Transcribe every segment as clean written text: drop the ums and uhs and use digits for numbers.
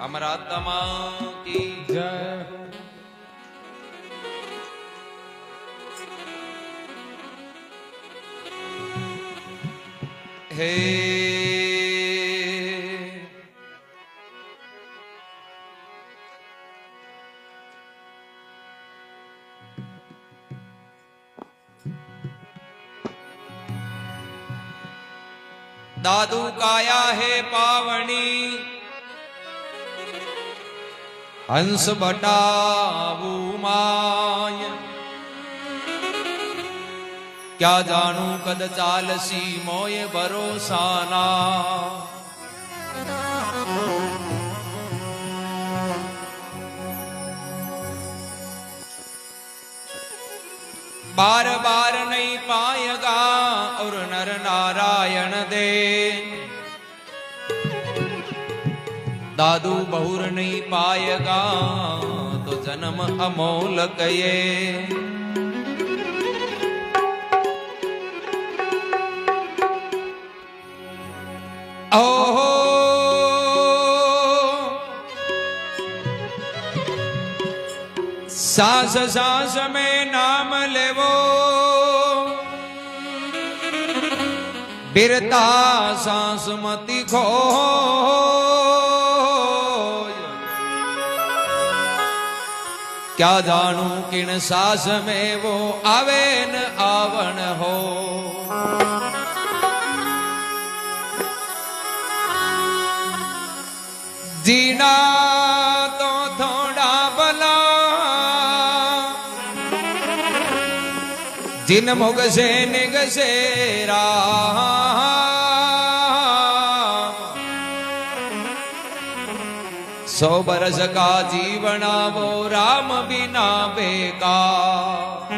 अमरात्मा की जय। हे दादू काया है पावनी हंस बटावू माय क्या जानू कद चालसी मोय भरोसाना बार बार नहीं पाएगा और नर नारायण दे दादू बहुर नहीं पाएगा तो जन्म अमोलक ये ओहो सांस सांस में नाम लेवो बिरता सांस मति खो क्या जानू किन सांस में वो आवे न आवण हो जीना तो थोड़ा भला जिन मुग से निग से सौ बरस का जीवना वो राम बिना बेकार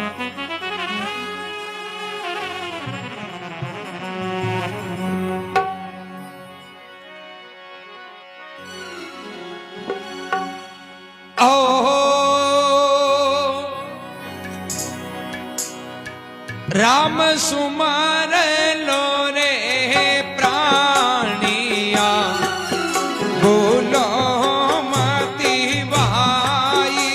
राम सुमार लो रे प्राणिया बोलो मती भाई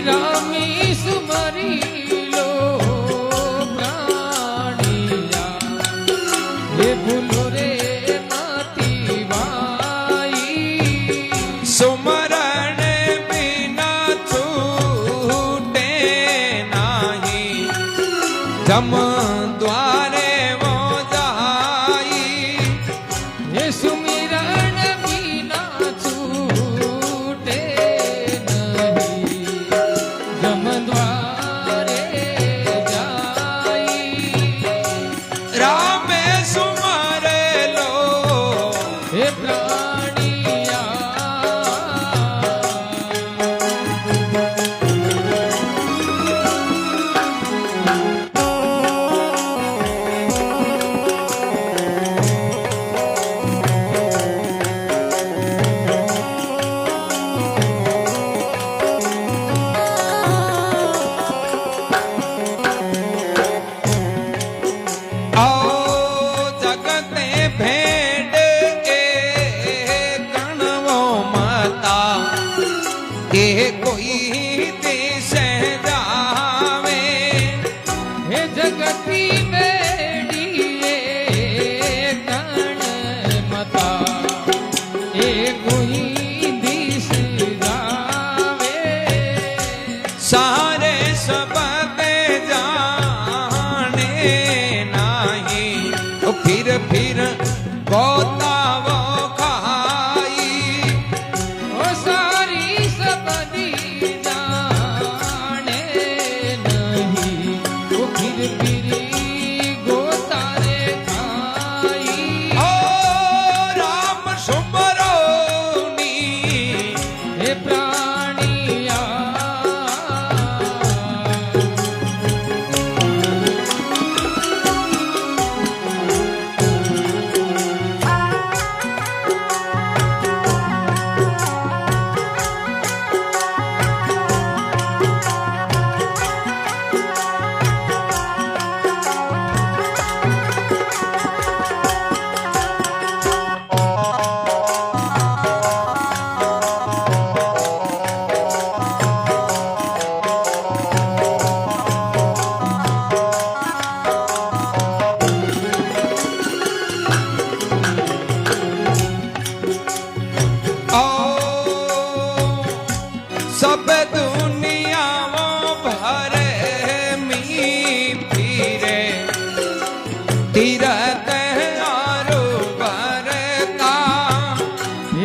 रामी सुमरी लो प्राणिया ये भूलो रे माती भाई सुमरण बिना छूटे नाही जम द्वारे वो जाई ये सुमिरन बिना छूटे नहीं जम द्वारे जाई राम सुमर लो हे प्राणिया आओ जगते भेंट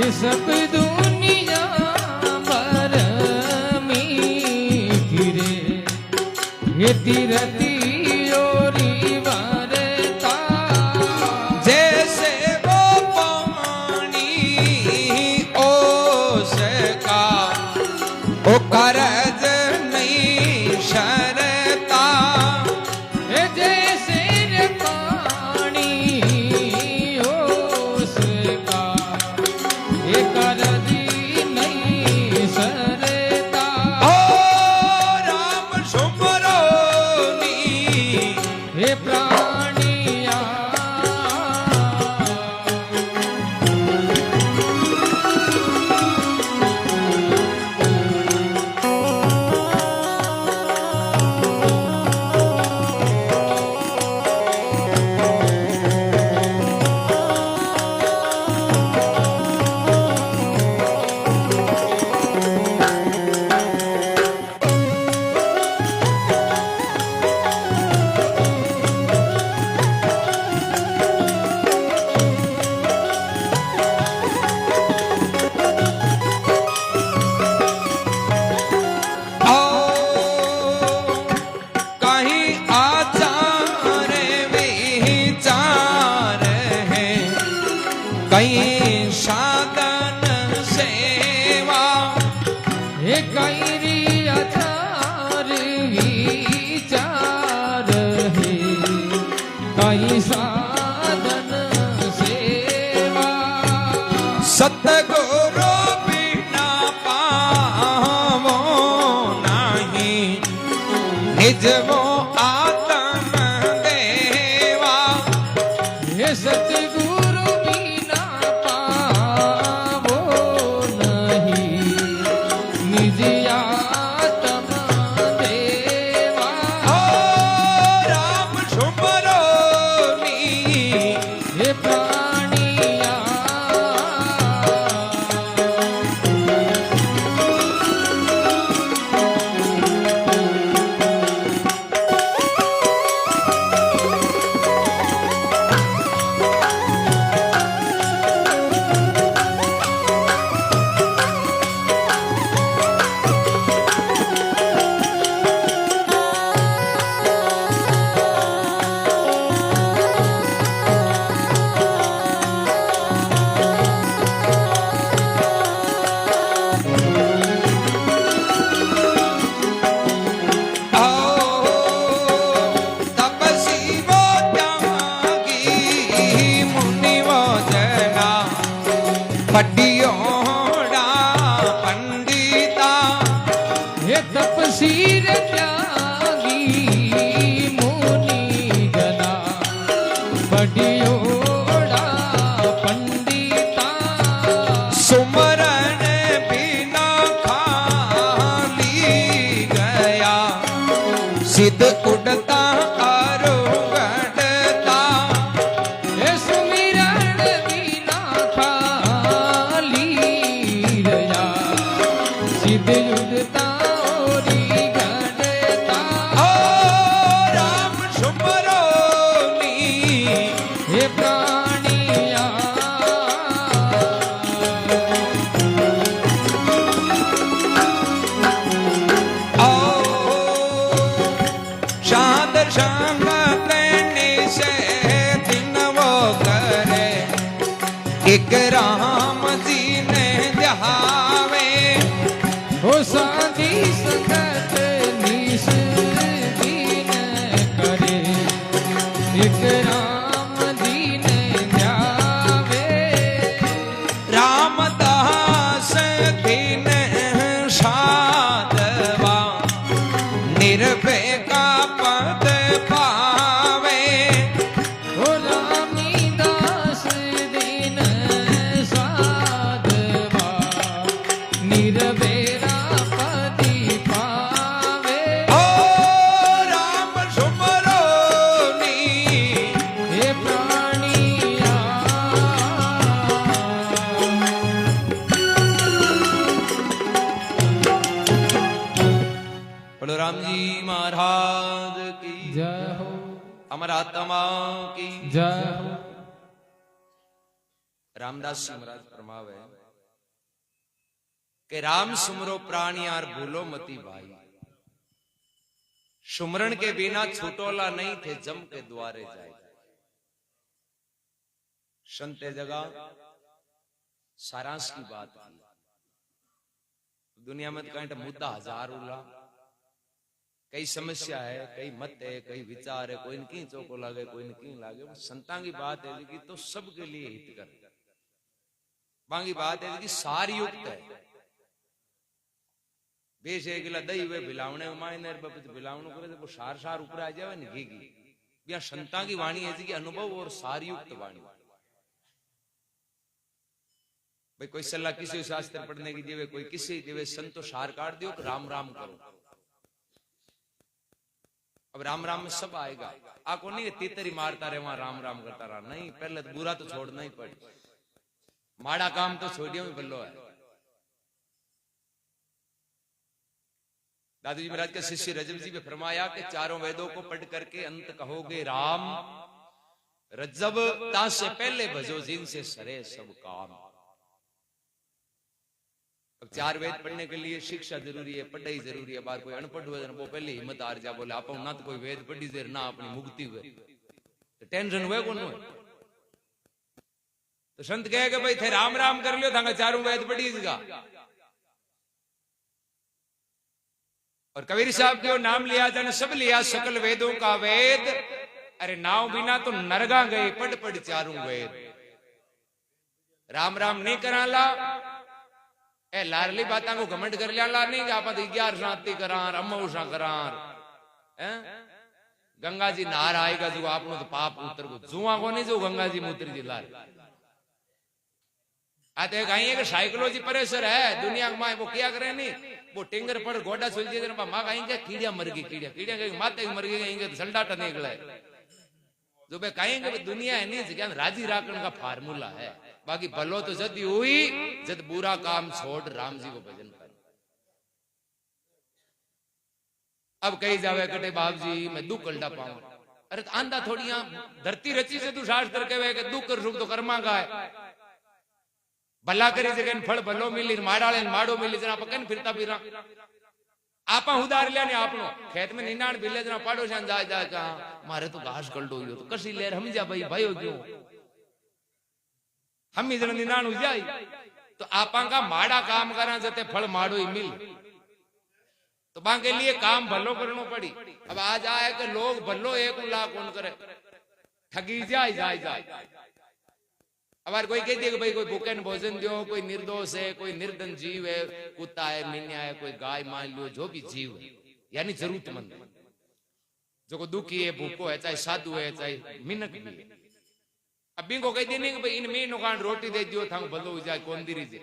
ये सब दुनिया भर में गिरे ये तीरती ओरी वरता जैसे वो पानी ओस का ओ करज नहीं शरता ये जैसे रे पानी उसका ये करदी नहीं सरता ओ राम सुमरो नी हे प्राणिया कहीं आचार विचार है कहीं साधन सेवा हे कैरी अचार विचार है कई साधन सेवा सतगुरु बिना पावो नहीं निज वो आत्म देवा हे सतगुरु बिना पावो नहीं निज आत्म देवा ओ राम सुमरो नी हे प्राणिया तपसी वो त्यागी मुनि वो जना पटियोड़ा पंडिता हे तपसीर त्यागी मुनि जना बडियोड़ा पंडिता सुमरण बिना खाली गया सिद्ध उड़ता अरुगड़ता हे सुमिरण बिना खाली रया सिद्ध युद्धता ओरी गड़ता ओ राम सुमरो नी हे प्राणिया शादर संगत से दिन वो करे एक राम जी ने जहावे हो साधी संगत निस दीन करे एक राम दीन ध्यावे रामदास दिन साधवा निर्भय का पद पावे हो रामीदास दीन साधवा निरवेरा पति पावे ओ राम सुमरो नी हे प्राणिया बोलो राम जी महाराज की जय हो अमर आत्मा की जय हो रामदास जी महाराज फरमावे कि राम सुमरो प्राणियार भूलो मती भाई, सुमरण के बिना छूटोला नहीं थे जम के द्वारे जाए। संते जगह सारांश की बात की। दुनिया में तो कहीं मुद्दा हजार उला, कई समस्या है, कई मत है, कई विचार है, कोई की चौको लागे, कोई की लागे। संता की बात है कि तो सबके लिए हित कर, बाकी बात है कि सार युक्त है। बेश एक गिला दही हुए भिलावने मायने भिलावण करे तो सार सार ऊपर आ जावे नहीं घी। या संता की वाणी है कि अनुभव और सार युक्त वाणी। भाई कोई सलाह किसी शास्त्र पढ़ने की देवे, कोई किसी देवे, संतो सार काट दियो कि राम राम करो। अब राम राम में सब आएगा। आपको नहीं तीतरी मारता रहे वहां राम राम करता रहा, नहीं। पहले तो बुरा तो छोड़ना ही पड़े, माड़ा काम तो छोड़ियो में बल्लो है। दादू जी महाराज के शिष्य रजब जी ने फरमाया कि चारों वेदों को पढ़ करके अंत कहोगे राम, रजब ता से पहले भजो जिनसे सरे सब काम। अब चार वेद पढ़ने के लिए शिक्षा जरूरी है, पढ़ाई जरूरी है। बार कोई अनपढ़ हुए वो पहले हिम्मत हार जा, बोले आप ना तो कोई वेद पढ़ी देर ना अपनी मुक्ति हुए तो टेंशन हुए कौन हुए। तो संत कहे कि भाई थे राम राम कर लियो, था चारों वेद पढ़ी इसका। और कबीर साहब के नाम लिया जाने सब लिया सकल वेदों का वेद। अरे नाव बिना तो नरगा गए, पढ़ पढ़ चारों वेद। राम राम नहीं कराला, ए लारली बात को घमंड कर लिया नहीं कि आप 11 शांति करार अमौसा करार। गंगा जी नहार आएगा जो आप तो पाप उतर को जुआ को नहीं जो गंगा जी मूत्र जी लार। आते कहीं कि साइकोलॉजी परेशर है दुनिया में, वो क्या करे नहीं, वो टिंगर पर गोडा सुल जी माँ कहेंगे कीड़िया मर गई, कीड़िया कीड़िया कहीं माते मर गई, कहेंगे सलडाटा निकला है। जो बे कहेंगे दुनिया है नहीं राजी राखने का फार्मूला है। बाकी भलो तो जद हुई जद बुरा काम छोड़ राम जी को भजन कर। अब कही जावे कटे बाप जी मैं दुख कलडा पाऊं। अरे तो आंधा थोड़िया धरती रची से तू शास्त्र कहे कि दुख कर सुख तो कर्मा का है। भला करी जगह फल भलो मिली, माड़ाले माड़ो मिली, जना पकन फिरता फिरा आपा उदार लिया ने आपनो खेत में निनाण बिले जना पाड़ो शान जा जा का मारे तो घास गलडो यो तो कसी लेर हम जा भाई भाई हो गयो हम इधर निनाण हो जाई। तो आपा का माड़ा काम करा जते फल माड़ो ही मिल, तो बाके लिए काम भलो करनो पड़ी। अब आज आए कि लोग भलो एक लाख कौन करे, ठगी जाए जाए जाए। अब कोई कहती है कि भाई कोई भूखे ने भोजन दो, कोई निर्दोष है, कोई निर्धन जीव है, कुत्ता है, मीनिया है, कोई गाय मान लो, जो भी जीव है यानी जरूरतमंद है, जो को दुखी है, भूखो है, चाहे साधु है, चाहे मिनक भी है। अब को कहती नहीं कि भाई इन मीनों का रोटी दे दियो था भलो हो जाए कौन दीरी जे।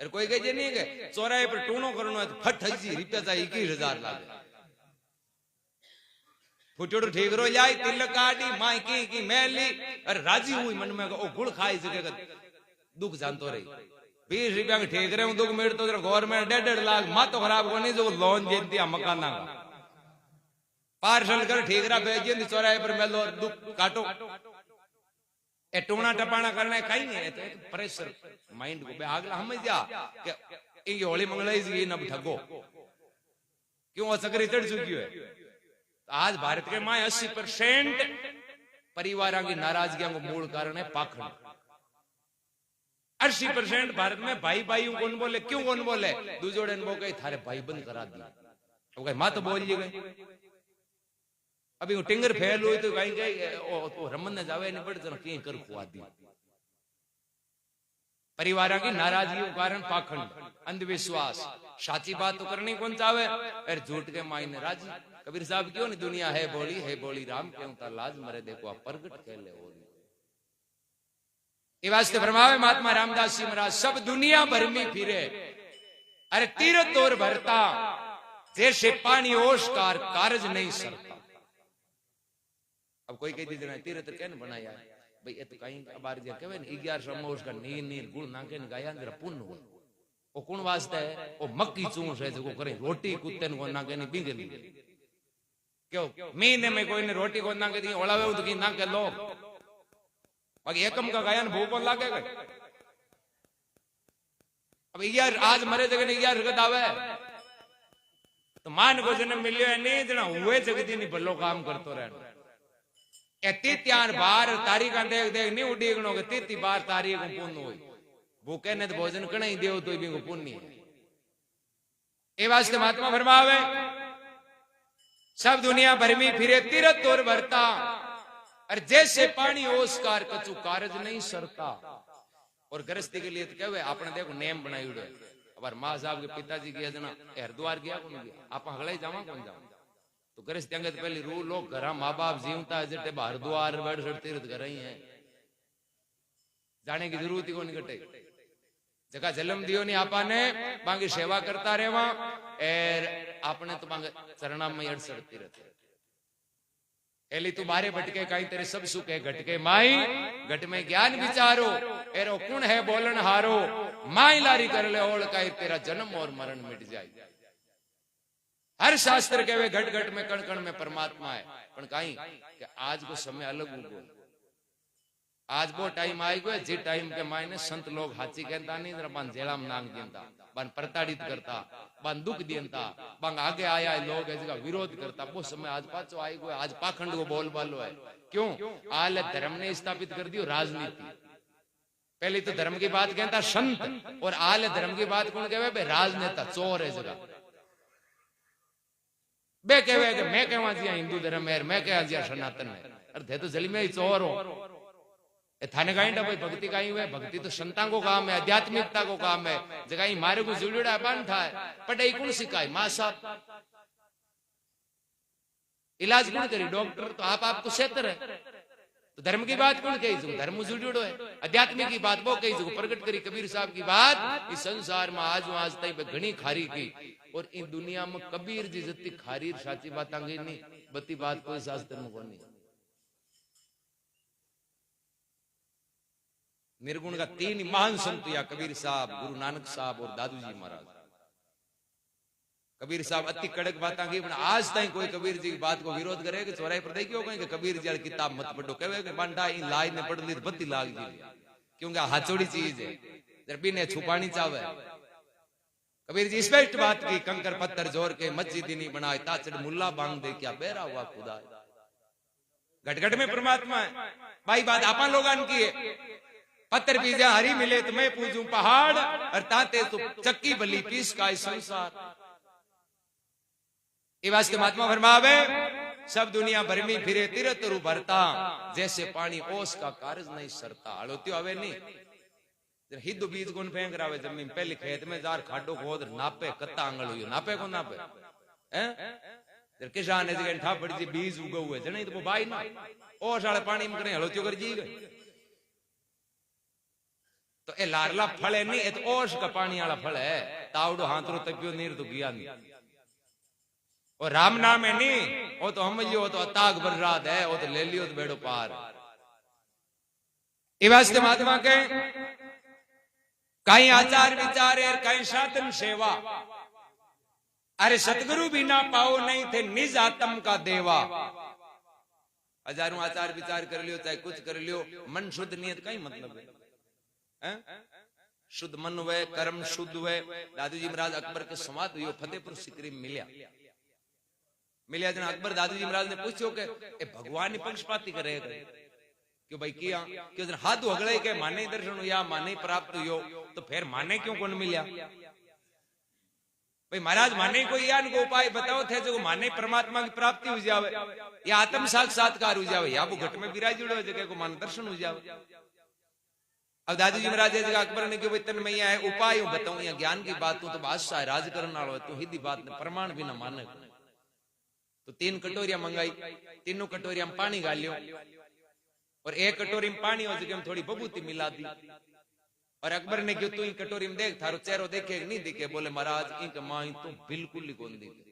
अरे कोई कहती नहीं कि चौराहे पर टूनो करनो है तो फट हजी रुपया चाहे 21,000 लागे, फुटोड़ ठीक रो जाए तिलक काटी माई की मैली। अरे राजी हुई मन में ओ गुड़ खाई जगह दुख जानतो रही 20 रुपया के ठीक रहे दुख मेड़ तो गवर्नमेंट 1.5 लाख माँ तो खराब को नहीं जो लोन दे दिया मकान पार्सल कर ठीक रहा भेज चौराहे पर मेलो दुख काटो। ए टूणा टपाना करना कहीं नहीं है, तो प्रेशर माइंड को अगला हम जा कि होली मंगलाई न ठगो क्यों असकरी चढ़ चुकी है। आज भारत के माए 80% परिवार की नाराजगी को मूल कारण है पाखंड। 80% भारत में भाई भाई कौन बोले, क्यों कौन बोले, दूजोड़े वो कहे थारे भाई बंद करा दिया, वो कहे माँ तो बोल गई। अभी वो टिंगर फेल हुई तो कहीं कहीं रमन ने जावे नहीं पड़े तो कहीं कर खुआ दी। परिवार की नाराजगी के कारण पाखंड, अंधविश्वास, साची बात तो करनी कौन चाहे, अरे झूठ के मायने राजी। कबीर साहब क्यों नहीं दुनिया है बोली राम क्यों ता लाज मरे देखो आप प्रगट कहले हो। ये वास्ते फरमावे महात्मा रामदास जी महाराज सब दुनिया भर में फिरे, अरे तीरथ और भरता जैसे पानी ओशकार कारज नहीं सरता। अब कोई कह दीजिए तीरथ क्या बनाया भाई ये तो कहीं बार जो कहे 11 समोस का नीर नीर गुड़ नाके गाया जरा पुण्य हो वो कौन वास्ते है, वो मक्की चूस है जो करे रोटी कुत्ते को नाके नहीं बिंगे ली क्यों महीने में कोई ने रोटी को नाके दी ओलावे तो की नाके लो बाकी एकम का गायन भूख लागे। अब यार आज मरे जगह यार रगत आवे तो मान को जन्म मिलियो है नहीं जना हुए जगती नहीं भलो काम करतो रहनो एती त्यार बार तारीख देख देख नहीं उडीगणो के तीती बार तारीख को पुण्य होई भूखे ने तो भोजन कणे देव तो भी को पुण्य ए वास्ते महात्मा फरमावे सब दुनिया भर में फिरे तीरथ और भरता और जैसे पानी ओसकार कछु कारज नहीं सरता और गृहस्थी के लिए तो कहवे आपने देखो नेम बनाईड़ो है अब मां साहब के पिताजी गया जना हरिद्वार गया कौन गया आप हगले जावा कौन जावा तो गृहस्थी अंगत पहली रू लोग घर माँ बाप जीवता जटे हरिद्वार बैठ तीर्थ कर रही है जाने की जरूरत ही को नहीं कटे जगह जन्म दियो नहीं आपा ने बांगी सेवा करता रहवा और आपने तो बांगे चरणा में अड़सड़ तीर्थ एली तू बारे भटके कहीं तेरे सब सुख है घटके माई घट में ज्ञान विचारो एरो कुण है बोलन हारो माई लारी कर ले ओल का तेरा जन्म और मरण मिट जाए हर शास्त्र के वे घट घट में कण कण में परमात्मा है पण कहीं कि आज को समय अलग हो आज वो टाइम आई गयो जे टाइम के मायने संत लोग हाची कहता नहीं बन जेलाम नांग देता बन प्रताड़ित करता बन दुख देता बन आगे आया लोग इसका विरोध करता वो समय आज पाचो आई गयो आज पाखंड को बोल बालो है क्यों आल धर्म ने स्थापित कर दियो राजनीति पहले तो धर्म की बात कहता संत और आल धर्म की बात कौन कहे राजनेता चोर है जगह बे कहे कि मैं कहवा जिया हिंदू धर्म है मैं कहा जिया सनातन है अरे थे तो जली में ही चोर हो थाने कहीं भाई भक्ति कहीं हुए भक्ति तो संता को काम है आध्यात्मिकता को काम है जगह मारे को जुड़ेड़ा बन था पढ़ाई कौन सिखाई मां साहब इलाज कौन करी डॉक्टर तो आप आपको सेतर है तो धर्म की बात कौन कही धर्म जुड़ो है आध्यात्मिक की बात वो कही प्रकट करी कबीर साहब की बात इस संसार में आज तक घनी खारी की और इन दुनिया में कबीर जी जितनी खारी साची बात नहीं बती बात कोई शास्त्र में कौन नहीं निर्गुण का तीन महान संत या कबीर साहब गुरु नानक साहब और दादू जी महाराज कबीर साहब अति कड़क बात की आज तक कोई कबीर जी की बात को विरोध करे कि चौराहे पर देखियो कहीं कबीर जी किताब मत पढ़ो कहे कि बंडा इन लाई ने पढ़ ली तो बत्ती लाग जी क्योंकि हाचोड़ी चीज है जरबी ने छुपानी चावे कबीर जी स्पष्ट बात की कंकर पत्थर जोर के मस्जिद नहीं बनाए ताचड़ मुल्ला बांग दे क्या बेरा हुआ खुदा घट घट में परमात्मा है भाई बात आपा लोगन की है पत्थर पीजा हरी मिले तो मैं पूजूं पहाड़ और ताते तो चक्की बली पीस का संसार ये वास्ते महात्मा फरमावे सब दुनिया भर में फिरे तीरथ रु भरता जैसे पानी ओस का कारज नहीं सरता हड़ोत्यो आवे नहीं हिदू बीज कौन फेंक रहा जमीन पहले खेत में जार खाडो खोद नापे कत्ता आंगल हुई नापे को नापे हैं किसान ने ठा पड़ जी बीज उगा हुए जने तो भाई ना ओस वाले पानी में करे हड़ोत्यो कर जी गए तो ए लारला फल है नहीं तो ओस का पानी वाला फल है तावड़ो हाथरो तपियो नीर तो गया नहीं और राम नाम है नहीं वो तो हम वो तो अताग बर्रात है वो तो ले लियो तो बेड़ो पार ये वास्ते महात्मा के कहीं आचार विचार है कहीं साधन सेवा अरे सतगुरु बिना पाओ नहीं थे निज आत्म का देवा हजारों आचार विचार कर लियो चाहे कुछ कर लियो मन शुद्ध नियत कहीं मतलब है शुद्ध मन हुए कर्म शुद्ध हुए दादू जी महाराज अकबर के समाध हुई फतेहपुर सिकरी मिलिया जना अकबर दादू जी महाराज ने पूछो के भगवान ने पक्षपाती करे क्यों भाई किया क्यों जना हाथ हगड़े के माने दर्शन हुआ माने प्राप्त हुयो तो फिर माने क्यों कौन मिलिया भाई महाराज माने कोई या को उपाय बताओ थे जो माने परमात्मा की प्राप्ति हो जावे या आत्म साक्षात्कार हो जावे या वो घट में विराज जुड़े जगह को मान दर्शन हो जावे अब दादू जी महाराज जगह अकबर ने क्यों तन मैया है उपाय बताऊं या ज्ञान की बात तो बादशाह राज करने वाला तो हिदी बात ने प्रमाण भी ना माने तो 3 कटोरिया मंगाई तीनों कटोरिया में पानी गालियो और एक कटोरी में पानी हो जगह थोड़ी बबूती मिला दी और अकबर ने क्यों तू इन कटोरी में देख थारो चेहरो देखे नहीं दिखे बोले महाराज इनका मां तो बिल्कुल ही कौन दिखे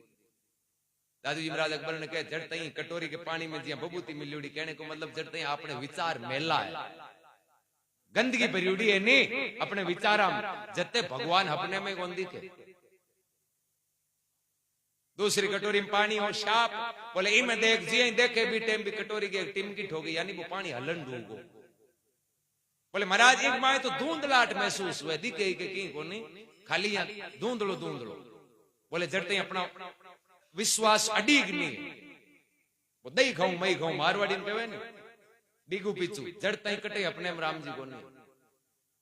दादू जी महाराज अकबर ने कहे जड़ते ही कटोरी के पानी में जिया बबूती मिली कहने को मतलब जड़ते ही आपने विचार मेला है गंदगी भरी है नहीं अपने विचारा जते भगवान अपने में कौन दिखे दूसरी कटोरी में पानी हो शाप बोले इनमें देख जी देखे भी टेम भी कटोरी की टिमकी ठोगी यानी वो पानी हलन डूबो बोले महाराज एक माए तो धुंधलाट महसूस हुए दिखे के की कोनी खाली यहाँ धूंधड़ो धूंधड़ो बोले जड़ते ही अपना विश्वास अडीग नहीं वो दही खाऊं मई खाऊं मारवाड़ी में कहे ना बीगू पीछू जड़ता ही कटे अपने में राम जी को नहीं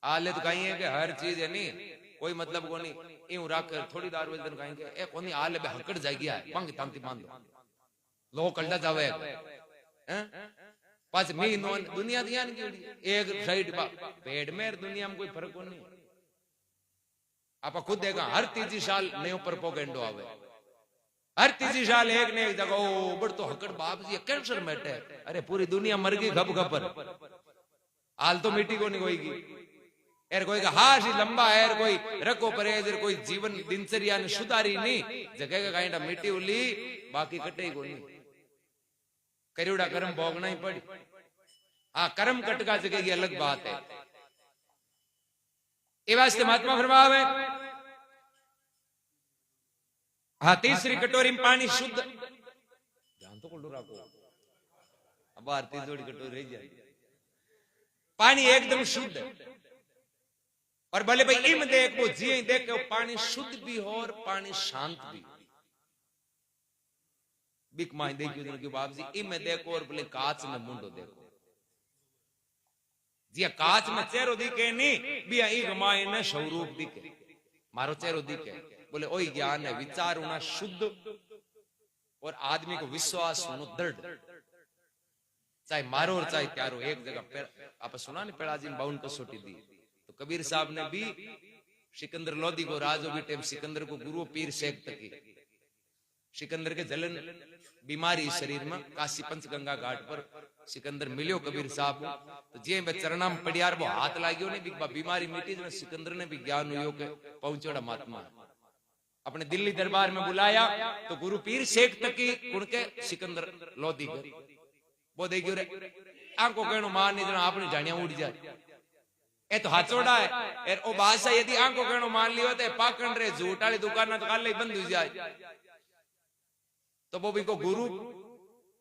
आले तो कहीं है कि हर चीज है नहीं कोई मतलब को नहीं यूं रख थोड़ी दार दिन कहीं के एक कोनी आले बे हकड़ जाएगी है पंग तांती मान दो लो कल्टा जावे हैं पास मी नो दुनिया दिया एक साइड पेड़ में दुनिया में कोई फर्क को नहीं आप खुद देखा हर तीसरी साल नए ऊपर पोगेंडो आवे हर तीसरी साल एक ने एक जगह ओ बड़ तो हकड़ बाप जी कैंसर मेटे अरे पूरी दुनिया मर गई घप घपर हाल तो मिट्टी को नहीं होगी एर कोई का हाश लंबा है कोई रखो परहेज कोई जीवन दिनचर्या ने सुधारी नहीं जगह का काइंडा मिट्टी उली बाकी कटे को नहीं करियोड़ा कर्म भोगना ही पड़ी हाँ कर्म कटका जगह ये अलग बात है ये वास्ते महात्मा फरमावे हाँ तीसरी कटोरी में पानी शुद्ध ध्यान तो कोल्डू रखो अब आरती जोड़ी कटोरी रह जाए पानी एकदम शुद्ध और भले भाई इम देख वो जी देख वो पानी शुद्ध भी हो और पानी शांत भी बिक माई देखियो कि बाप जी इम देखो और बोले कांच में मुंडो देखो जी कांच में चेहरो दिखे नहीं बिया ई गमाए न स्वरूप दिखे मारो चेहरो दिखे बोले ओई ज्ञान है विचार होना शुद्ध और आदमी को विश्वास होना दृढ़ चाहे मारो और चाहे त्यारो एक जगह आप सुना नहीं पेड़ा जी ने बाउन कसोटी दी तो कबीर साहब ने भी सिकंदर लोधी को राजो बेटे सिकंदर को गुरु पीर शेख तकी सिकंदर के जलन बीमारी शरीर में काशी पंचगंगा घाट पर सिकंदर मिलियो कबीर साहब तो जे में चरणा में पड़ियार वो हाथ लाग्यो नहीं बीमारी मिटी जो सिकंदर ने भी ज्ञान हुयो के पहुंचोड़ा महात्मा अपने दिल्ली दरबार में बुलाया तो गुरु पीर शेख तकी कुणके सिकंदर लोधी वो देखियो रे आंखों कहनो मान नहीं जना आपने जानिया उड़ जाए ए तो हाथोड़ा है एर ओ बादशाह यदि आंखों कहनो मान लियो तो पाकन रे झूठ वाली दुकान ना तो काले बंद हो जाए तो वो भी को गुरु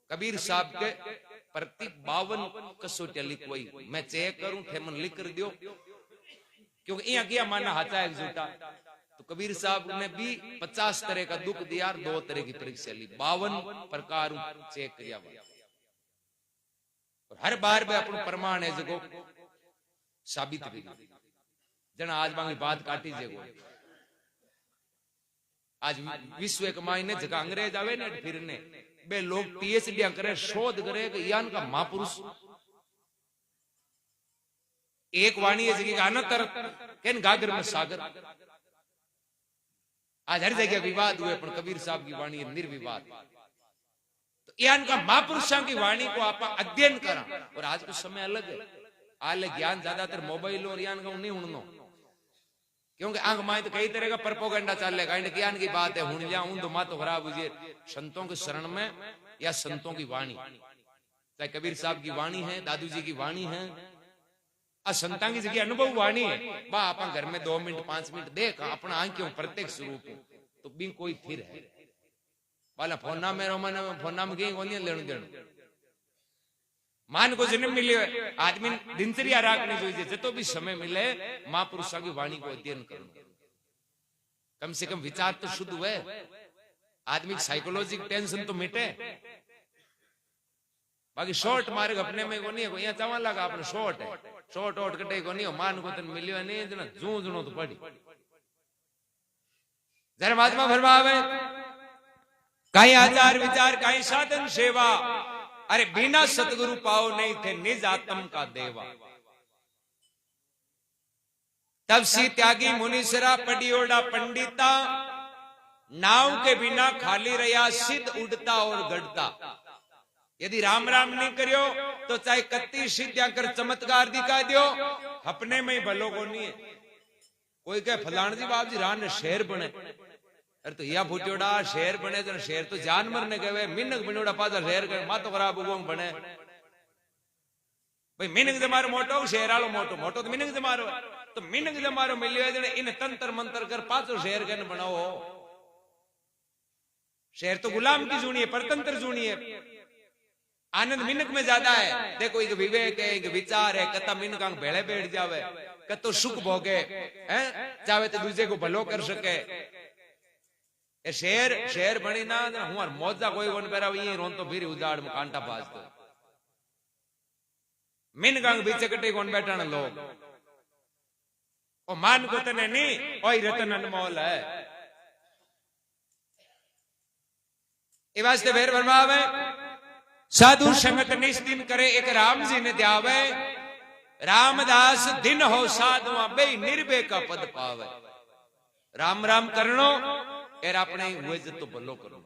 कबीर साहब के प्रति 52 कसोटिया लिखवाई मैं चेक करूं ठेमन लिख कर दियो क्योंकि यहाँ किया माना हाथा एक झूठा तो कबीर साहब ने भी 50 तरह का दुख दिया और 2 तरह की परीक्षा ली 52 प्रकार चेक किया और हर बार में अपन प्रमाण है जो साबित भी जना आज बांगी बात काटी जगो आज विश्व एक मायने जगह अंग्रेज आवे ने फिर ने बे लोग पीएचडी करे शोध करे कि यान का महापुरुष एक वाणी है जगह अनतर केन गागर में सागर आज हर जगह विवाद हुए पर कबीर साहब की वाणी है निर्विवाद तो यान का महापुरुषों की वाणी को आप अध्ययन करा और आज का समय अलग है आले ज्ञान ज्यादातर मोबाइल और यान का नहीं उड़नो क्योंकि आंख माए तो कई तरह का प्रोपोगंडा चल रहा है ज्ञान की बात है हुन जा उन तो मां तो खराब हुई संतों के शरण में या संतों की वाणी चाहे कबीर साहब की वाणी है दादू जी की वाणी है संतां की जगह अनुभव वाणी है बा अपन घर में 2 मिनट 5 मिनट देख अपना आंखों प्रत्येक स्वरूप तो भी कोई फिर है वाला फोना में रोमन फोना में कहीं कोनी लेणु देणु मान को जन्म मिले आदमी दिनचर्या राखनी चाहिए जतो भी समय मिले महापुरुषों की वाणी को अध्ययन करो कम से कम विचार तो शुद्ध हुए आदमी की साइकोलॉजी की टेंशन तो मिटे बाकी शॉर्ट मारे अपने में को नहीं है यहाँ चवा लगा अपने शॉर्ट है शॉर्ट आउट कटे को नहीं हो मान को तन मिलियो नहीं जना जू जुनो तो पड़ी जरा महात्मा फरमावे कहीं आचार विचार कहीं साधन सेवा अरे बिना सतगुरु पाओ नहीं थे निज आत्म का देवा तब सी त्यागी मुनीसरा पडियोड़ा पंडिता नाव के बिना खाली रहा सिद्ध उड़ता और गढ़ता यदि राम राम नहीं करियो तो चाहे कत्ती सिद्धियां कर चमत्कार दिखा दियो अपने में ही भलो को नहीं है कोई कहे फलान जी बाप जी रान ने शेर बने अरे तो या फूटोड़ा शेर बने तो शेर तो जानवर ने कहे मिनक बनोड़ा पाता शेर कर मातो खराब उगोंग बने भाई मिनक जमारो मोटो शेर आलो मोटो मोटो तो मिनक जमारो तो मिनक जमारो मिलियो जने इन तंत्र मंत्र कर पाचो शेर कन बनाओ शेर तो गुलाम की जूनी है परतंत्र जूनी है आनंद मिनक में ज्यादा है देखो एक विवेक है एक विचार है कता मिनक भेड़े बैठ जावे कतो सुख भोगे हैं चाहे तो दूसरे को भलो कर सके ए शेर शेर बनी ना हूं मौजा कोई वन पेरा ये रोन तो फिर उजाड़ में कांटा बाज दो मिन गंग बीचे कटे कौन बैठा ना लोग ओ मान को तने नहीं ओई रतन अनमोल है ए वास्ते वेर फरमावे साधु संगत निस्दिन करे एक राम जी ने द्यावे रामदास दिन हो साधुआ बे निर्भय का पद पावे राम राम करनो एर अपने हुए जत्तो भलो करो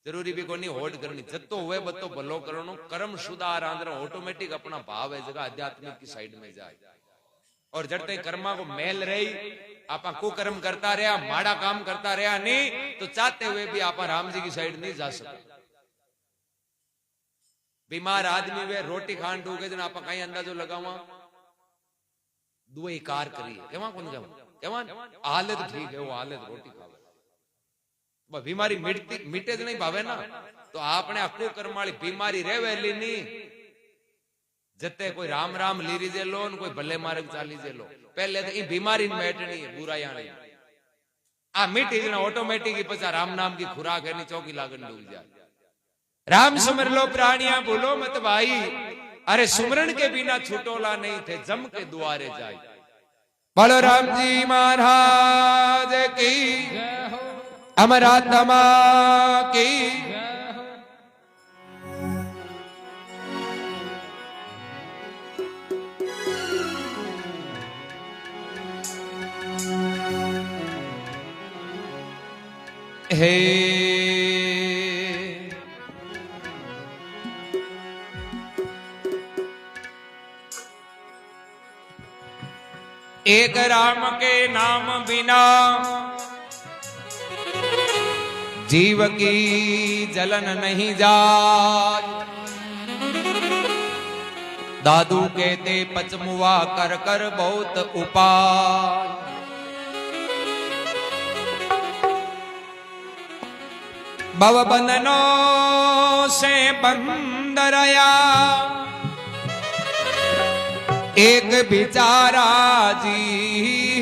जरूरी भी कोनी होड़ करनी जत्तो हुए बत्तो भलो करनो कर्म सुधार आंद्र ऑटोमेटिक अपना भाव है जगह आध्यात्मिक की साइड में जाए और जड़ते कर्मा को मेल रही आपा कुकर्म करता रहा माड़ा काम करता रहा नहीं तो चाहते हुए भी आपा राम जी की साइड नहीं जा सकते बीमार आदमी वे रोटी खान टूके जन आपा कहीं अंदाजो लगावा दुए कार करी केवा कौन केवा हालत ठीक है वो हालत रोटी खावे बीमारी मिटे नहीं भावे ना तो आपने अकू कर्म वाली बीमारी रेवेली नहीं जते कोई राम राम लीरी जे लो कोई भले मार्ग चाली जे लो पहले तो ये बीमारी मेटनी है बुराई आनी आ मिटी जना ऑटोमेटिक ही पचा राम नाम की खुराक है नी चौकी लागन डूब जाए राम सुमर लो प्राणिया बोलो मत भाई अरे सुमरण के बिना छुटोला नहीं थे जम के द्वारे जाए बोलो राम जी महाराज की अमरात्मा की हे एक राम के नाम बिना जीव की जलन नहीं जाए दादू कहते पचमुआ कर कर बहुत उपाय भव बंधनों से बंद रया एक बिचारा जीव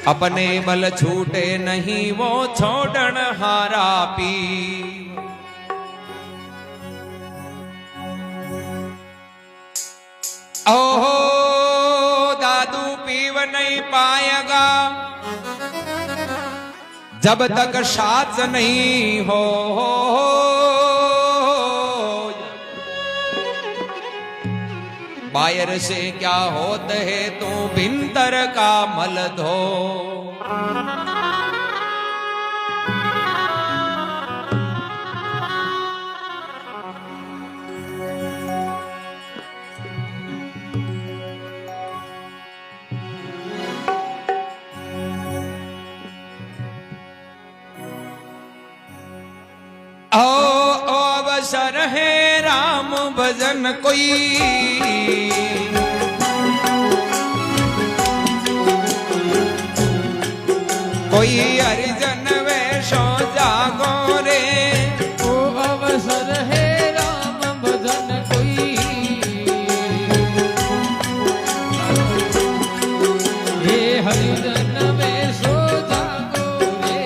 अपने बल छूटे नहीं वो छोड़न हारा पी ओहो दादू पीव नहीं पाएगा जब तक साथ नहीं हो बायर से क्या होत है तू भिंतर का मल धो अवसर है राम भजन कोई कोई हरिजन वैसो जागो रे ओ अवसर है राम भजन कोई हे हरिजन वैसो जागो रे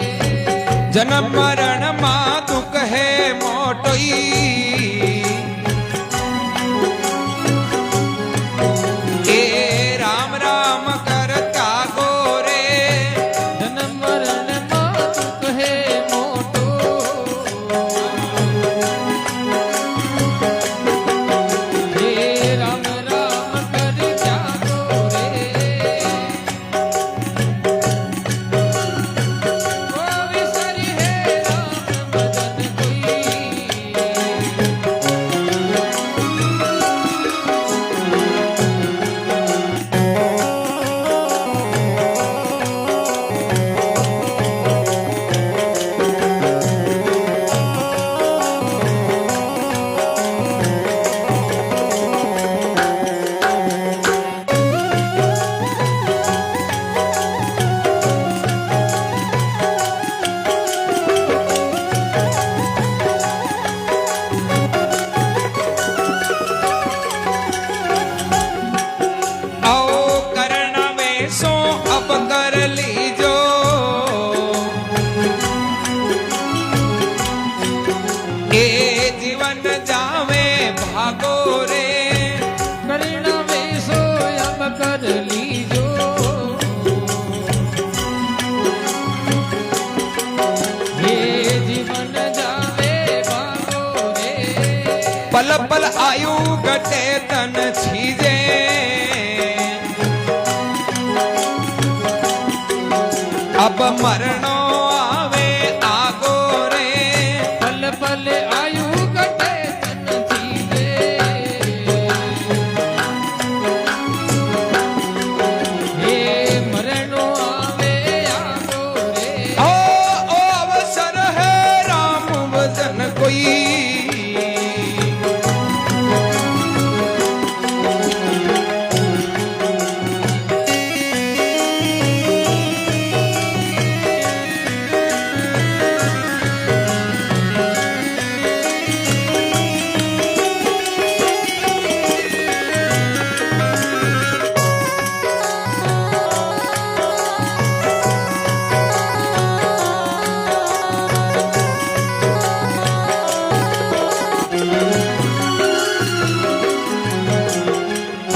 जन्म मरण मा दुख है मोटोई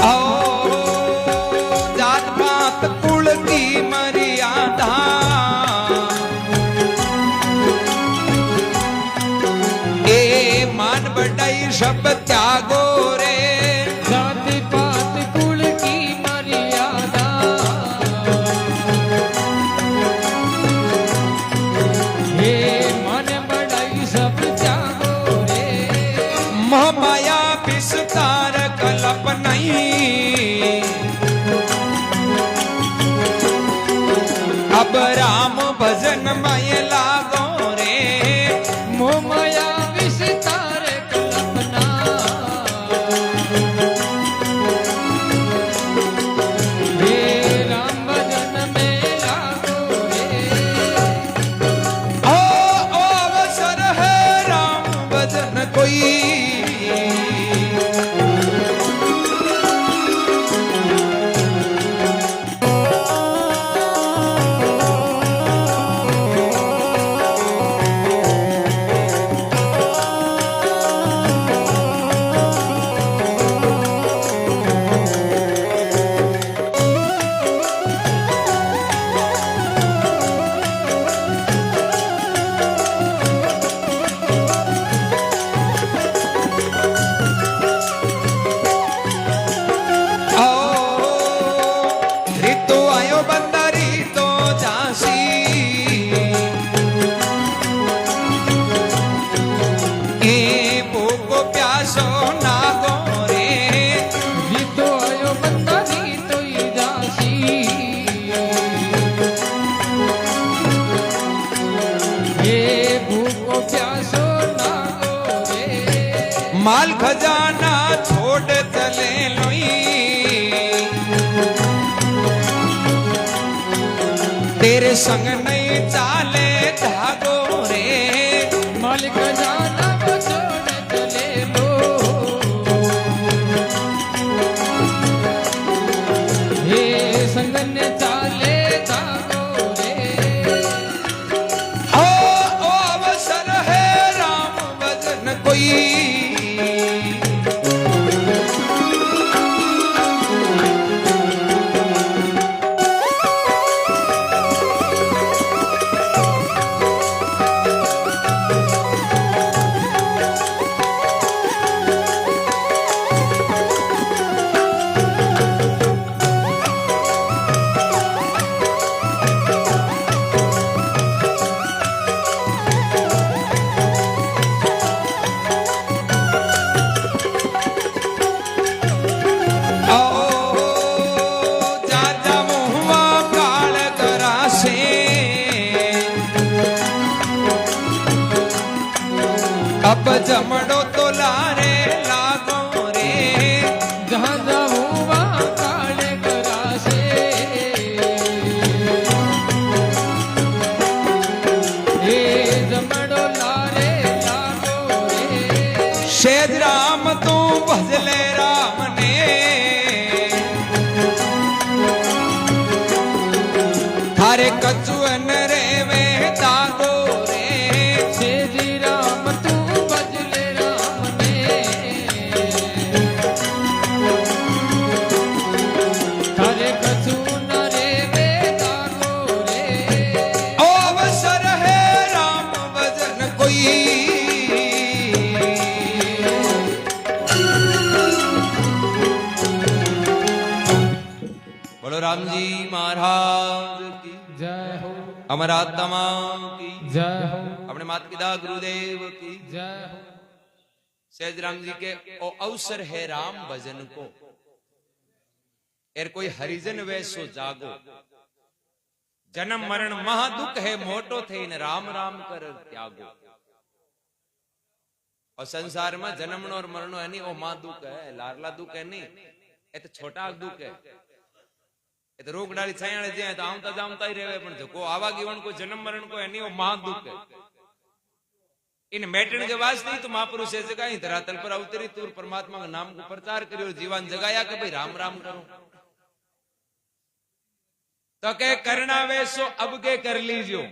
आओ जात पात कुल की मर्यादा ए मान बढ़ाई सब त्यागो रे जाति पात कुल की मर्यादा हे मन बढ़ाई सब त्यागो रे मोह माया विस्तार कल्प नहीं अब राम भजन मय लागो रे मोह माया विस्तार कल्पना हे राम भजन में लागो रे ओ अवसर है राम भजन कोई माल खजाना छोड़ चले लोई तेरे संग नहीं चाले धागो रे माल खजाना को छोड़ चले लो हे संग ने चाले धागो रे ओ अवसर है राम भजन कोई अब जमड़ो तो लारे लागो रे जहाँ जाऊँ वहाँ काले करासे हे जमड़ो लारे लागो रे शेद राम तू भजले राम ने थारे कचुअन रे वे दागो रे शेद राम तू भजले राम ने थारे कछु न रे वे दागो रे ओ अवसर है राम भजन कोई बोलो राम जी महाराज की जय हो अमर आत्मा की जय हो अपने माता पिता गुरुदेव की जय हो सहज राम जी के ओ अवसर है राम भजन को एर कोई हरिजन वैसो जागो जन्म मरण महादुख है मोटो थे इन राम राम कर त्यागो और संसार में जन्मनो और मरणो है नहीं वो महादुख है लारला दुख है नहीं ये तो छोटा दुख है ये तो रोग डाली छाया जे तो आवता जामता ही रहे पण जो आवा जीवन को जन्म मरण को है नहीं वो महादुख है इन मेटण के वास्ते ही तो महापुरुष है जगह ही धरातल पर अवतरी तूर परमात्मा का नाम को प्रचार करियो जीवन जगाया कि भाई राम राम करो तो कह करना वैसो अब के कर लीजियो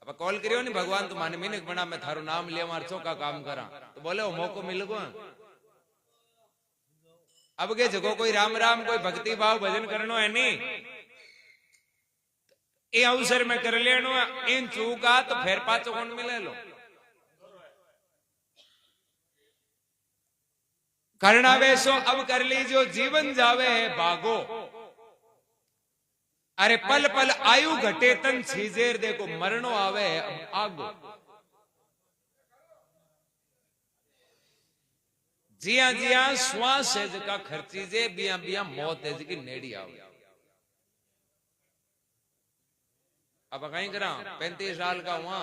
अब कॉल करियो नहीं भगवान तो माने मीनक बना मैं थारो नाम लिया मार चौका काम करा तो बोले वो मौको मिल गो अब के जगो कोई राम राम कोई भक्ति भाव भजन करनो है नहीं, ये अवसर में कर लेनो इन चूका तो फिर पाचो कौन मिले लो। करना वैसो अब कर लीजो, जीवन जावे है भागो। अरे पल पल आयु घटे तन छीजेर, देखो मरणो आवे है आगो। जिया जिया श्वास है जका खर्ची जे, बिया बिया मौत है जकी नेड़ी आवे। अब कहीं करा 35 साल का हुआ,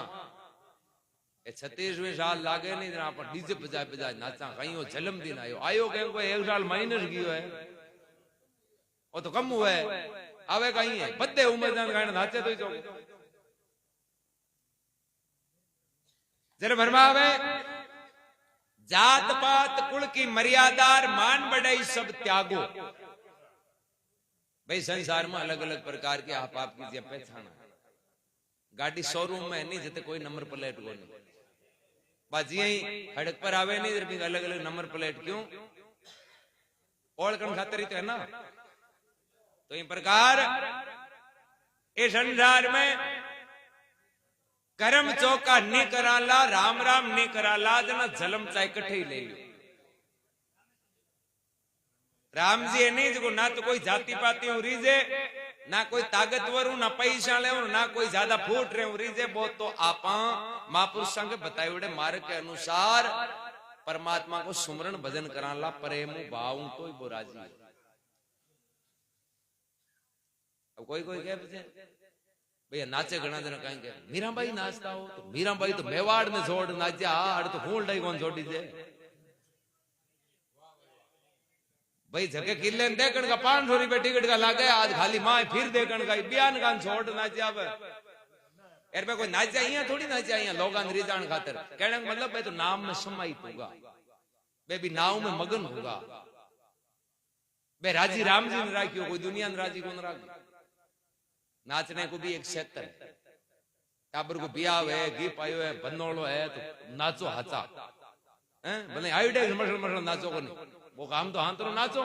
36वें साल लागे नहीं जरा अपन डीजे बजाए बजाए नाचा, कहीं हो जन्मदिन आयो आयो कहीं कोई 1 साल माइनस गयो है, वो तो कम हुआ है। आवे कहीं है बद्दे उम्र जान गाने नाचे तो ही जो जरा भरमा आवे। जात पात कुल की मर्यादार मान बढ़ाई सब त्यागो। भाई संसार में अलग अलग प्रकार के आप की पहचान। गाड़ी शोरूम में नहीं जते कोई नंबर प्लेट को नहीं, बाजी हड़क पर आवे नहीं जब अलग अलग नंबर प्लेट क्यों ओळखण खातर ही तो है ना। तो इन प्रकार इस संसार में कर्म चौका नहीं कराला, राम राम नहीं कराला, जना जलम चाहे कट्ठे ही ले लो। राम जी है नहीं जो ना तो कोई जाति पाती हो रीजे, ना कोई ताकतवर हूं, ना पैसा ले, ना कोई ज्यादा फूट रहे रीजे। बहुत तो आपा महापुरुष संग बताए हुए मार्ग के अनुसार परमात्मा को सुमरण भजन कराला, प्रेम भाव तो ही वो राजी। अब कोई कोई कहे भैया नाचे घना जना कहेंगे मीराबाई नाचता हो, तो मीराबाई तो मेवाड़ में जोड़ नाचा, आड़ तो खून डाई कौन छोड़ी जे भाई। जगह किले देखण का 500 रुपए टिकट का लागे, आज खाली माए फिर देखण का बयान का छोड़ नाचा। अब यार पे कोई नाचा यहाँ थोड़ी नाचा, यहाँ लोग रिजान खातर कहने का मतलब भाई तो नाम में समाहित होगा, वे भी नाव में मगन होगा। बे राजी राम जी ने राखियो, कोई दुनिया ने राजी कौन राखी। नाचने को भी एक क्षेत्र है, टाबर को बियाव है, घी पायो है, बनोड़ो है, तो नाचो हाचा हैं भले आईडे मसल मसल नाचो को नहीं, वो काम तो हाथरो नाचो।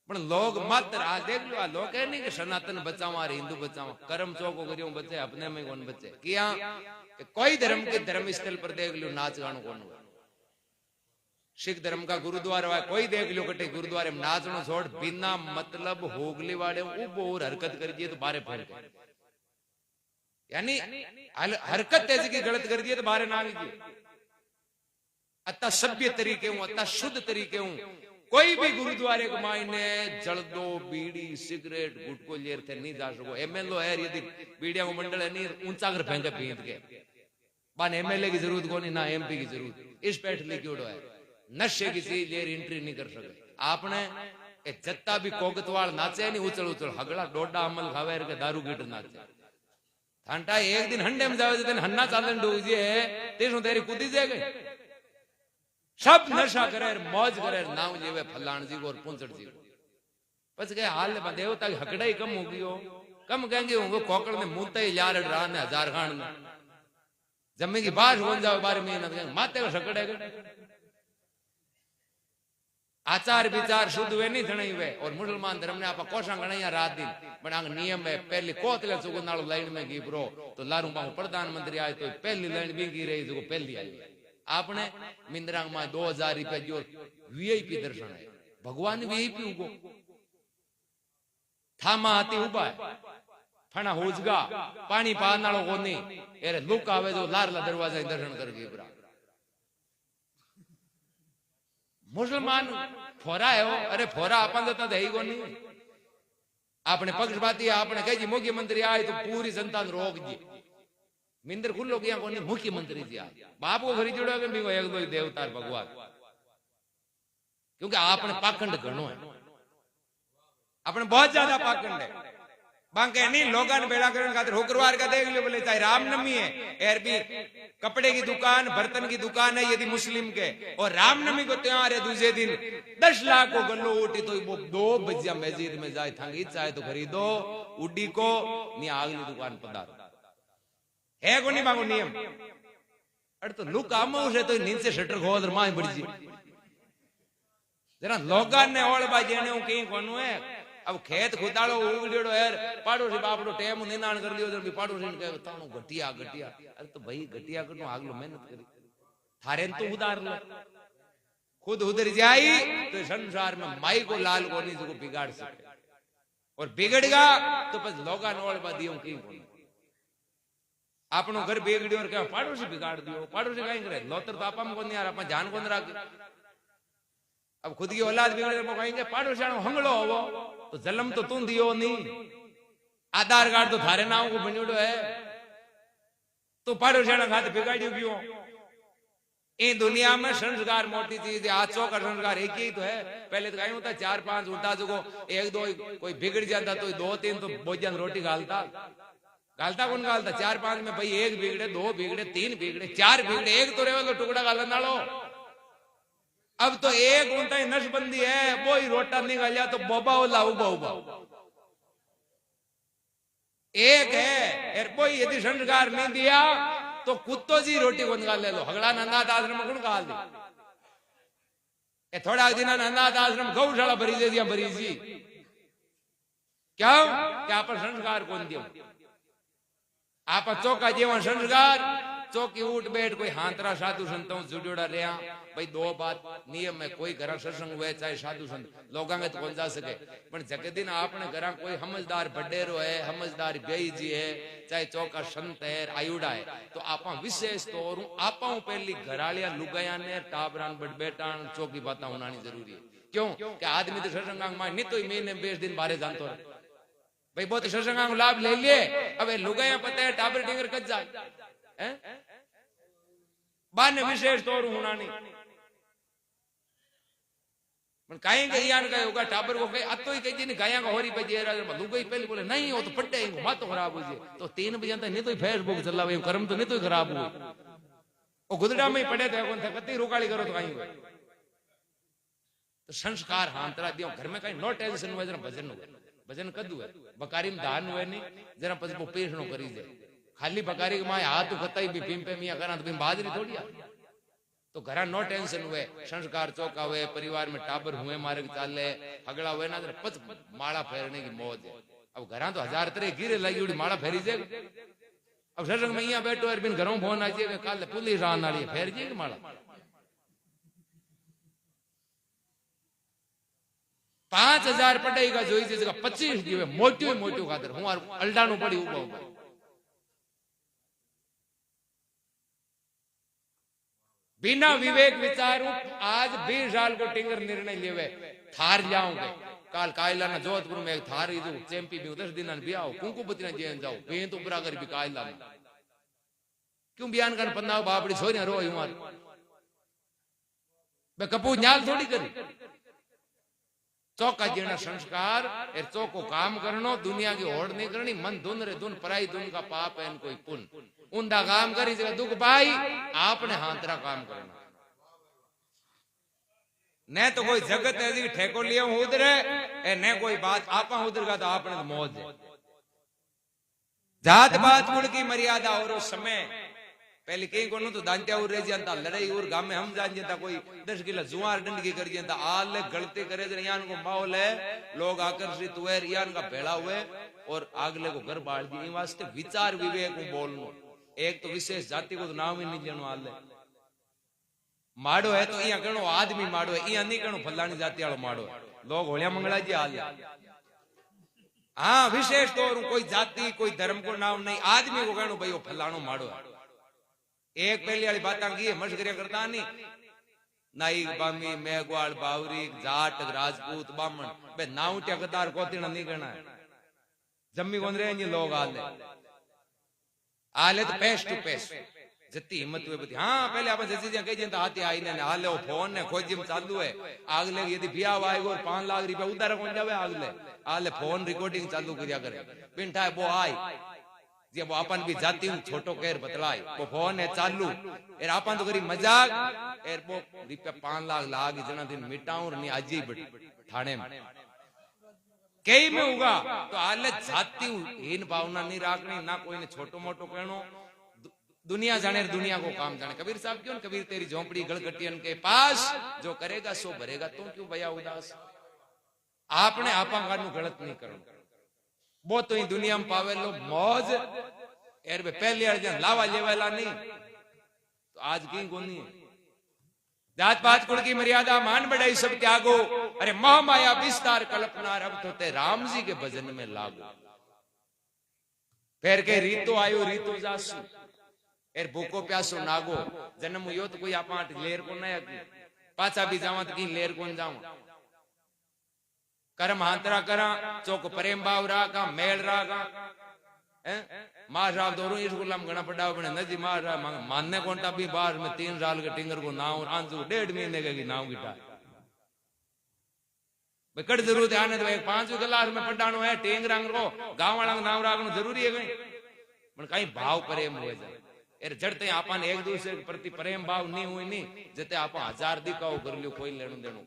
पण लोग मात्र आ देख लो, आ लोग है नहीं कि सनातन बचावा हिंदू बचावा, कर्म चौको करियो बचे, अपने में कौन बचे। किया कोई धर्म के धर्म स्थल पर देख लो नाच गानो कौन हुआ। सिख धर्म का गुरुद्वारा है, कोई देख लो कटे गुरुद्वारे में नाचनो छोड़ बिना मतलब होगली वाले और हरकत कर दिए तो बारे फैल गए, यानी हरकत ऐसी की गलत कर दिए तो बारे ना लीजिए। अतः सभ्य तरीके हूं, अतः शुद्ध तरीके हूं। कोई भी गुरुद्वारे को मायने जल्दो बीड़ी सिगरेट गुटको लेर थे नहीं जा सको। एमएलए है यदि बीड़िया को मंडल है नहीं ऊंचा कर फेंके पींद के बान एमएलए की जरूरत को नहीं, ना एमपी की जरूरत। इस पैठली क्यों है नशे की चीज लेर एंट्री नहीं कर सके। आपने जत्ता भी कोगतवाल नाचे नहीं उछल उछल हगड़ा डोडा अमल खावे के दारू गिट नाचे। थांटा एक दिन हंडे में जावे दिन हन्ना चालन डूजे तेसो तेरी कूदी जाएगा। सब नशा करे मौज करे नाम लेवे फलाण जी को और पुंचड़ जी को। बस के हाल में देवता की हकड़ा ही कम होगी हो, कम कहेंगे होंगे कोकड़ ने मुंते ही यार रहा ने 1000 खान में जम्मे की बात हो जाओ 12 महीना माते का सकड़े। आचार विचार शुद्ध वे नहीं जणाई वे। और मुसलमान धर्म ने आप कोशा गणाया रात दिन बना नियम है। पहली कोतले चुको नालो लाइन में गी ब्रो तो लारू पाऊ प्रधानमंत्री आए तो पहली लाइन बिंगी रही जो पहली आई। आपने मिंद्रांग में 2000 रुपया जो वीआईपी दर्शन है भगवान वीआईपी उगो थामा हाथी उबा है फणा होजगा पानी पानालो कोनी एरे लुक आवे जो लारला दरवाजा दर्शन कर गई ब्रा। मुसलमान फोरा है वो, अरे फोरा अपन देता दे ही कोनी। आपने पक्षपाती आपने कहे जी मुख्यमंत्री आए तो पूरी जनता ने रोक दी। मिंदर खुल्लो किया कोनी मुख्यमंत्री जी आए बाप को खरी जोड़ा के भी को एक दो देवतार भगवान, क्योंकि आपने पाखंड घणो है, आपने बहुत ज्यादा पाखंड है। बांके नहीं लोगन बेड़ा करने खातिर शुक्रवार का देख लो बोले चाहे रामनवमी है एर भी कपड़े की दुकान बर्तन की दुकान है यदि मुस्लिम के और रामनवमी को त्योहार है दूसरे दिन 10 लाख को गल्लो उठी तो वो 2 बजे मस्जिद में जाए थंगी चाहे तो खरीदो उडी को नहीं अगली दुकान पधारो है को नहीं मांगो नियम। अरे तो लुक आमो से तो नीचे शटर खोल माए बड़ी जी जरा लोगन ने ओळ बा जेने हूं कहीं कोनु है अब खेत खुदाड़ो उगड़ियो है पाड़ोसी बापड़ो टेम निनाण कर लियो तो पाड़ोसी ने कहे ताणो घटिया घटिया अरे तो भाई घटिया करनो आगलो मेहनत करी थारे तो उधार लो खुद उधर जाई तो संसार में माई को लाल को नहीं जो बिगाड़ सके और बिगड़गा तो बस लोगा नोड़ बा दियो की आपनो घर बिगड़ियो और क्या पाड़ोसी बिगाड़ दियो पाड़ोसी काई करे लोतर तो आपम को नहीं यार अपन जान को राख अब खुद की औलाद बिगड़े तो कहेंगे पाड़ोसी आनो हंगलो होवो तो जन्म तो तू दियो नहीं आधार कार्ड तो थारे नाम को बनियोडो है तो पाड़ोसी आना खाते बिगाड़ियो क्यों इन दुनिया में संस्कार मोटी चीज है आचो का संस्कार एक ही तो है पहले तो कहीं होता 4-5 उल्टा जो एक दो कोई बिगड़ जाता तो 2-3 तो भोजन रोटी गालता कौन गालता 4-5 में भाई 1 बिगड़े 2 बिगड़े 3 बिगड़े 4 बिगड़े एक तो रेवल टुकड़ा गालन डालो अब तो एक उल्टा नशबंदी है वो ही रोटा नहीं गालिया तो बोबा उला उबा उबा एक है कोई यदि संस्कार नहीं दिया तो कुत्तो जी रोटी कौन गाल ले लो हगड़ा अनाथ आश्रम कौन गाल दे ए थोड़ा दिन अनाथ आश्रम गौशाला भरी दे दिया भरी जी क्यों क्या पर संस्कार कौन दियो आप चौका जीवन संस्कार चौकी उठ बैठ कोई हांतरा साधु संतों जुड़ोड़ा रहा भाई 2 बात नियम में कोई घर सत्संग हुए चाहे साधु संत लोग तो कौन जा सके पर जगह दिन आपने घर कोई समझदार बडेरो है समझदार बेई जी है चाहे चौका संत है आयुड़ा है तो आप विशेष तौर आप पहली घरालिया लुगाया ने टाबरान बड़बेटा चौकी बात होना जरूरी है क्यों कि आदमी तो सत्संग में नहीं तो महीने 20 दिन बारे जानते रहे भाई बहुत सत्संग लाभ ले लिए अब लुगाया पता है टाबर टिंगर कच जाए बाने विशेष तौर होना नहीं काई के यान का होगा टाबर को कहे अतो ही कही गाया का होरी बजे लुगाई पहले बोले नहीं वो तो पट्टे मातो खराब हो जाए तो 3 बजे तक नहीं तो फेसबुक चलावे कर्म तो नहीं तो खराब हुए वो गुदड़ा में ही पड़े थे कौन था कति रुकाली करो तो कहीं हुए तो संस्कार हांतरा दियो घर में कहीं नो टेंशन हुए जरा भजन कदू है बकारी में दान हुए नहीं जरा पछ वो पेशनो करी जाए खाली बकारी के माए हाथ उखताई भी पिंपे मिया करा तो बाजरी थोड़ी आ तो घरा नो टेंशन हुए संस्कार चौका हुए परिवार में टाबर हुए मारे चाले हगड़ा हुए ना पच माला फेरने की मौज है अब घरा तो 1000 तरह गिरे लगी उड़ी माला फेरी जाए अब सत्संग में यहाँ बैठो यार बिन घरों फोन आ जाए कल पुलिस आने वाली है फेर जाएगी माला 5000 पटाई का जोई जगह 25 जीवे मोटू खातर हूं अल्डानु पड़ी उबा उबा बिना विवेक विचारू आज 20 साल को टिंगर निर्णय लिए थार जाऊंगे काल कायला ना जोधपुर में एक थार जो चैंपी भी 10 दिन भी आओ कुंकुपति ना जेन जाओ बेन तो बुरा कर भी कायला में क्यों बयान कर पन्ना बापड़ी छोरी रो मार बे कपू न्याल थोड़ी करी चौका जीना संस्कार ए चौको काम करनो दुनिया की होड़ नहीं करनी मन धुन रे धुन पराई धुन का पाप है कोई पुण्य उंदा काम करी जगह दुख भाई आपने हांतरा काम करना न तो कोई जगत ऐसी ठेको लिया उधर है न कोई बात आप उधर का तो आपने तो मौज है जात बात कुल की मर्यादा और उस समय पहले कहीं को तो दांत्या उर रह जाता लड़ाई और गांव में हम जान जाता कोई 10 किलो जुआर डंडगी कर जाता आल गलती करे यान को माहौल है लोग आकर्षित हुए यान का भेड़ा हुए और आगले को घर बाढ़ दी वास्ते विचार विवेक को बोलनो एक तो विशेष जाति को तो नाम ही नहीं लेनो आल माड़ो है तो यहाँ कहो आदमी माड़ो है यहाँ नहीं कहो फलानी जाति वालों माड़ो है लोग होलिया मंगला जी आल हाँ विशेष तौर कोई जाति कोई धर्म को नाम नहीं आदमी को कहनो भाई वो फलानो माड़ो है एक पहली वाली बात की मशगरिया करता नहीं नाई बामी मेघवाल बावरी जाट राजपूत बामन बे नाउ टकदार कोतीना नहीं करना है जम्मी कौन रहे लोग आले तो पेश टू पेश जितनी हिम्मत हुए बती हाँ पहले अपन जैसे कही जनता हाथी आई ने आले वो फोन ने खोज जिम चालू है आगले यदि ब्याह आएगा और 5 लाख रुपया उधार कौन जावे आगले आले फोन रिकॉर्डिंग चालू करिया करे पिंठा है वो आई जब अपन भी जाती हूँ छोटो केर बतलाई वो फोन है चालू एर अपन तो करी मजाक एर वो रुपया 5 लाख लाग जना दिन मिटाऊं नहीं आज ही थाने में कई में होगा तो हालत जाती हूँ हीन भावना नहीं राखनी ना कोई ने छोटो मोटो कहनो दुनिया जाने दुनिया को काम जाने। कबीर साहब क्यों, कबीर तेरी झोंपड़ी गड़गटियन के पास, जो करेगा सो भरेगा, तुम क्यों भया उदास। आपने आपा गाड़ू गलत नहीं करो, वो तो ही दुनिया में पावे लो मौज एर पहले अर्जन लावा लेवाला नहीं, तो आज की गोनी जात पात कुल की मर्यादा मान बढ़ाई सब त्यागो, अरे मोह माया विस्तार कल्पना, अब तो ते राम जी के भजन में लागो। फिर के रीतो आयो रीतो जासू, एर भूको प्यासो नागो, जन्म हुयो तो कोई आप लेर को न पाछा भी जावा तो की लेर कौन जावा। कर्म हांतरा करा चौक प्रेम भाव रागा मेल रागा मार राव दोरो इस गुलाम गणा पड़ा बने नजी मार मानने कोंटा भी बाहर में 3 साल के टिंगर को नाव आंसू 1.5 महीने की नाव गिटा कट जरूरत है आने तो 5 क्लास में पढ़ानो है टेंग रंग को गांव वाला नाव रागनो जरूरी है कहीं पण कहीं भाव प्रेम हो जाए एर जड़ते आपन एक दूसरे के प्रति प्रेम भाव नहीं हुई नहीं जते आपन 1000 दिखाओ कर लियो कोई लेणो देणो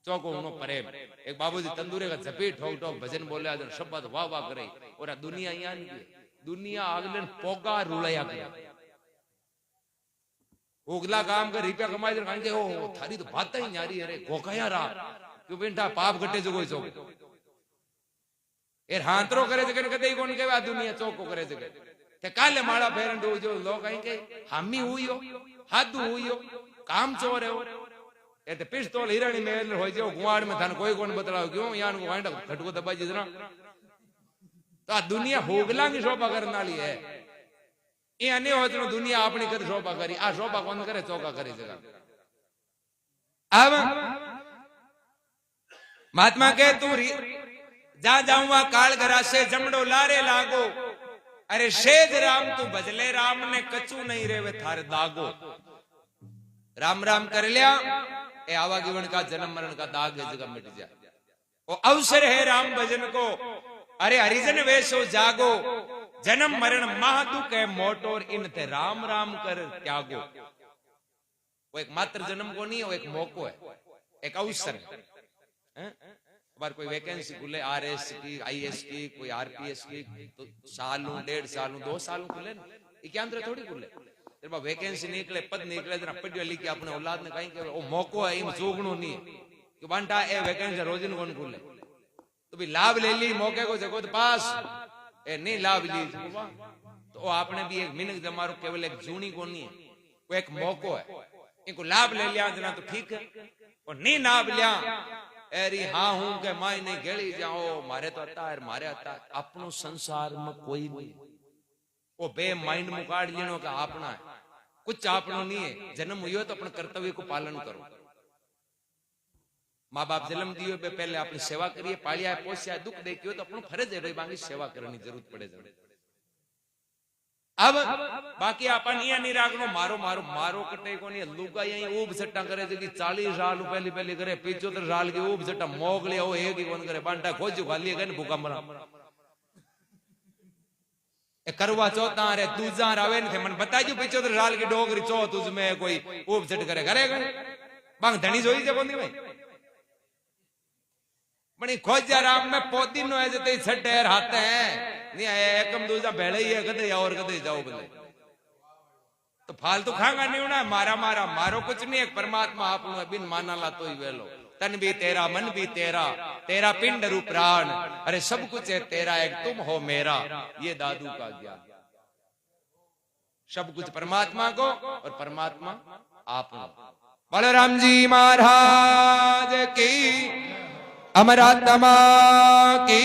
चौको उनो प्रेम। एक बाबूजी तंदूरे का झपीट ठोक ठोक भजन बोले आदर शब्द वाह वाह करे और दुनिया यहाँ नहीं दुनिया अगले पोगा रुलाया करे उगला काम कर रुपया कमाई दे कहेंगे ओ थारी तो बात ही न्यारी अरे गोकाया रा क्यों बेटा पाप घटे जो कोई चौक एर हांतरो करे जगन कदे कोन केवा दुनिया चौको करे जगन ते काले माळा फेरन दो जो लोग कहेंगे हामी हुईयो हादू हुईयो काम चोर है ए ते पिस्तौल हिराणी मेल होय जो गुवाड़ में थाने कोई कोन बतलाओ क्यों यान को वांडा खटको दबाजी जरा तो दुनिया होगला की शोभा करने वाली है ये नहीं हो तो दुनिया अपनी कर शोभा करी आ शोभा कौन करे चौका करे जगह। अब महात्मा के तू जा जाऊंगा काल घरा से जमड़ो लारे लागो, अरे शेद राम तू भजले राम ने कचू नहीं रेवे थारे दागो। राम राम कर लिया ए आवागीवन का जन्म मरण का दाग है जगह मिट जाए। वो अवसर है राम भजन को, अरे हरिजन वेशो जागो, जन्म मरण महादुख है मोटोर इन ते राम राम कर त्यागो। वो एक मात्र जन्म को नहीं, वो एक मौको है, एक अवसर है। बार कोई वैकेंसी खुले आरएस की, आईएएस की, कोई आरपीएस की, तो सालों 1.5 सालों 2 सालों खुले ना, क्या अंतर थोड़ी खुले। तेरे वैकेंसी निकले पद निकले जरा पढ़ियो लिखी अपने औलाद ने कहीं के वो मौको है, इम चूकनो नहीं कि बंटा ए वैकेंसी रोज न कौन खुले तो भी लाभ ले ली मौके को जगो तो पास ए नहीं लाभ ली तो आपने भी एक मिनट जमारो केवल एक जूनी को नहीं है, वो एक मौको है, इनको लाभ ले लिया जना तो ठीक है और नहीं लाभ लिया एरी हाँ हूं के माई नहीं गेली जाओ मारे तो आता है मारे आता है। अपनो संसार में कोई नहीं, वो बे माइंड मुकाड़ लेनो का अपना है, कुछ आपनो नहीं है। जन्म हुई तो अपने कर्तव्य को पालन करो। माँ बाप जन्म दियो पहले अपनी सेवा करिए, पालिया पोसिया दुख देखियो तो अपनो फर्ज है बाकी सेवा करनी जरूरत पड़े। अब बाकी अपन ये नहीं राखनो मारो मारो मारो कटे को नहीं लुगा यही ऊब सट्टा करे जो कि 40 साल पहले पहले करे 75 साल की ऊब सट्टा मोग लिया वो एक ही कौन करे बांटा खोजू खाली गए भूखा मरा करवा चौथा रे दूजा रवे ने मन बताई जो 75 साल की डोगरी चौ तुझ में कोई ऊब सट करे करेगा बांग धनी जोई जे कोनी भाई बणी खोजा राम में पोदी नो है जते छटेर हाथ है नहीं एकम दूजा भेड़े ही है कदे और कदे जाओ बले तो फालतू खांगा नहीं होना मारा मारा मारो कुछ नहीं एक परमात्मा आपनो बिन माना ला तो ही वेलो तन भी तेरा मन भी तेरा तेरा पिंड रूप प्राण अरे सब कुछ है तेरा एक तुम हो मेरा ये दादू का ज्ञान। सब कुछ परमात्मा को और परमात्मा आपनो। बलराम जी महाराज की अमरात्मा की